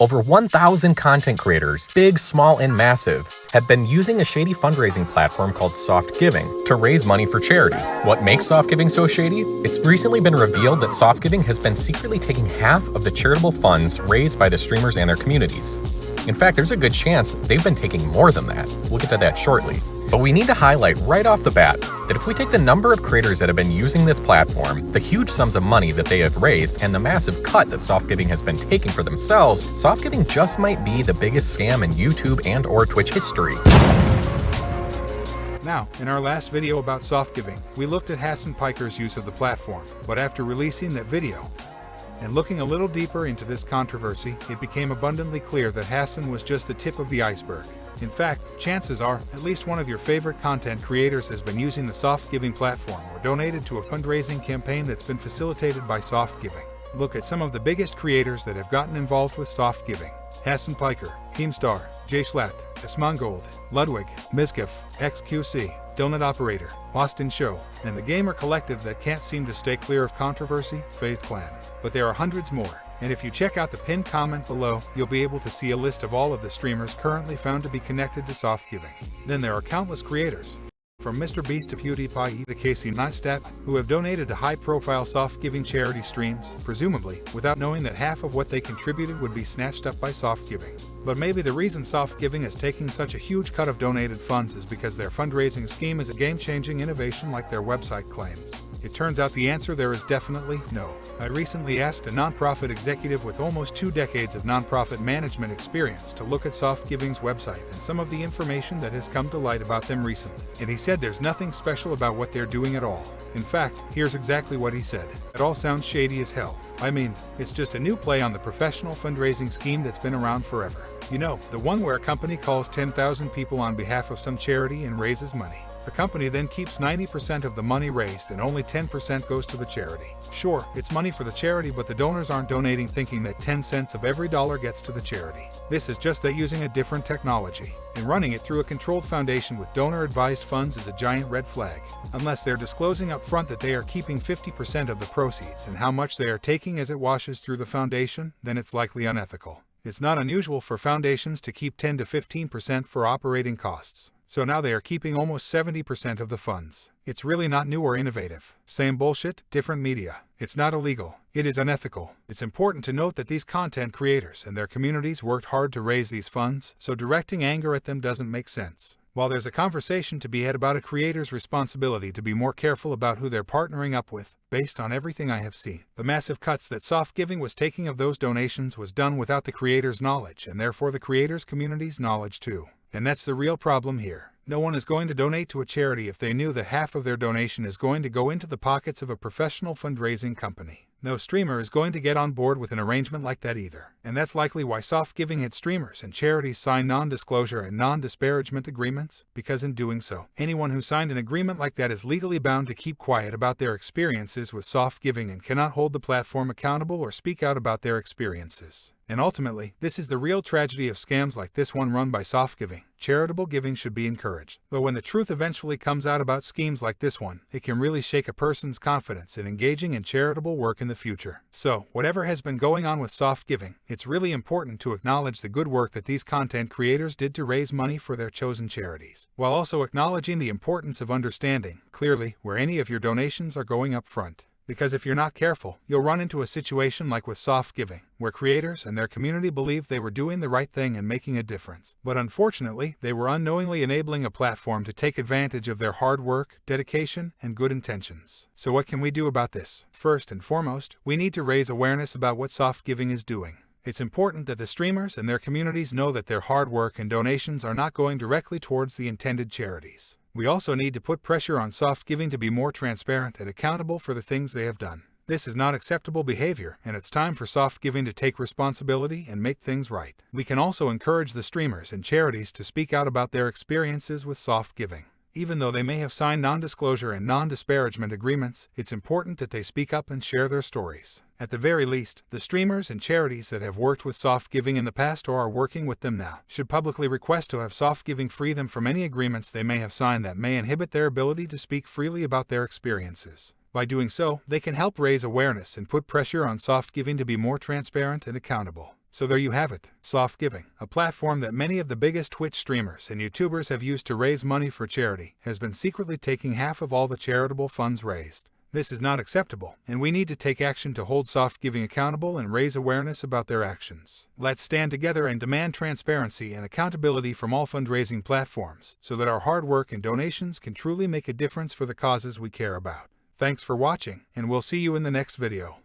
Over 1,000 content creators, big, small, and massive, have been using a shady fundraising platform called Softgiving to raise money for charity. What makes Softgiving so shady? It's recently been revealed that Softgiving has been secretly taking half of the charitable funds raised by the streamers and their communities. In fact, there's a good chance they've been taking more than that. We'll get to that shortly. But we need to highlight right off the bat that if we take the number of creators that have been using this platform, the huge sums of money that they have raised, and the massive cut that Softgiving has been taking for themselves, Softgiving just might be the biggest scam in YouTube and or Twitch history. Now, in our last video about Softgiving, we looked at Hasan Piker's use of the platform, but after releasing that video, and looking a little deeper into this controversy, it became abundantly clear that Hasan was just the tip of the iceberg. In fact, chances are, at least one of your favorite content creators has been using the Softgiving platform or donated to a fundraising campaign that's been facilitated by Softgiving. Look at some of the biggest creators that have gotten involved with Softgiving: Hasan Piker, Keemstar, J-Slat, Ismangold, Ludwig, Mizkif, XQC, Donut Operator, Austin Show, and the gamer collective that can't seem to stay clear of controversy, FaZe Clan. But there are hundreds more, and if you check out the pinned comment below, you'll be able to see a list of all of the streamers currently found to be connected to Softgiving. Then there are countless creators, from Mr. Beast to PewDiePie to Casey Neistat, who have donated to high-profile Softgiving charity streams, presumably without knowing that half of what they contributed would be snatched up by Softgiving. But maybe the reason Softgiving is taking such a huge cut of donated funds is because their fundraising scheme is a game-changing innovation like their website claims. It turns out the answer there is definitely no. I recently asked a nonprofit executive with almost 2 decades of nonprofit management experience to look at Softgiving's website and some of the information that has come to light about them recently, and he said there's nothing special about what they're doing at all. In fact, here's exactly what he said. It all sounds shady as hell. I mean, it's just a new play on the professional fundraising scheme that's been around forever. You know, the one where a company calls 10,000 people on behalf of some charity and raises money. The company then keeps 90% of the money raised and only 10% goes to the charity. Sure, it's money for the charity, but the donors aren't donating thinking that 10 cents of every dollar gets to the charity. This is just that using a different technology, and running it through a controlled foundation with donor-advised funds is a giant red flag. Unless they're disclosing up front that they are keeping 50% of the proceeds and how much they are taking as it washes through the foundation, then it's likely unethical. It's not unusual for foundations to keep 10 to 15% for operating costs. So now they are keeping almost 70% of the funds. It's really not new or innovative. Same bullshit, different media. It's not illegal. It is unethical. It's important to note that these content creators and their communities worked hard to raise these funds, so directing anger at them doesn't make sense. While there's a conversation to be had about a creator's responsibility to be more careful about who they're partnering up with, based on everything I have seen, the massive cuts that Softgiving was taking of those donations was done without the creator's knowledge and therefore the creator's community's knowledge too. And that's the real problem here. No one is going to donate to a charity if they knew that half of their donation is going to go into the pockets of a professional fundraising company. No streamer is going to get on board with an arrangement like that either. And that's likely why Softgiving had streamers and charities sign non-disclosure and non-disparagement agreements, because in doing so, anyone who signed an agreement like that is legally bound to keep quiet about their experiences with Softgiving and cannot hold the platform accountable or speak out about their experiences. And ultimately, this is the real tragedy of scams like this one run by Softgiving. Charitable giving should be encouraged. But when the truth eventually comes out about schemes like this one, it can really shake a person's confidence in engaging in charitable work in the future. So, whatever has been going on with Softgiving, it's really important to acknowledge the good work that these content creators did to raise money for their chosen charities, while also acknowledging the importance of understanding, clearly, where any of your donations are going up front. Because if you're not careful, you'll run into a situation like with Softgiving, where creators and their community believed they were doing the right thing and making a difference. But unfortunately, they were unknowingly enabling a platform to take advantage of their hard work, dedication, and good intentions. So what can we do about this? First and foremost, we need to raise awareness about what Softgiving is doing. It's important that the streamers and their communities know that their hard work and donations are not going directly towards the intended charities. We also need to put pressure on Softgiving to be more transparent and accountable for the things they have done. This is not acceptable behavior, and it's time for Softgiving to take responsibility and make things right. We can also encourage the streamers and charities to speak out about their experiences with Softgiving. Even though they may have signed non-disclosure and non-disparagement agreements, it's important that they speak up and share their stories. At the very least, the streamers and charities that have worked with Softgiving in the past or are working with them now should publicly request to have Softgiving free them from any agreements they may have signed that may inhibit their ability to speak freely about their experiences. By doing so, they can help raise awareness and put pressure on Softgiving to be more transparent and accountable. So there you have it, Softgiving, a platform that many of the biggest Twitch streamers and YouTubers have used to raise money for charity, has been secretly taking half of all the charitable funds raised. This is not acceptable, and we need to take action to hold Softgiving accountable and raise awareness about their actions. Let's stand together and demand transparency and accountability from all fundraising platforms, so that our hard work and donations can truly make a difference for the causes we care about. Thanks for watching, and we'll see you in the next video.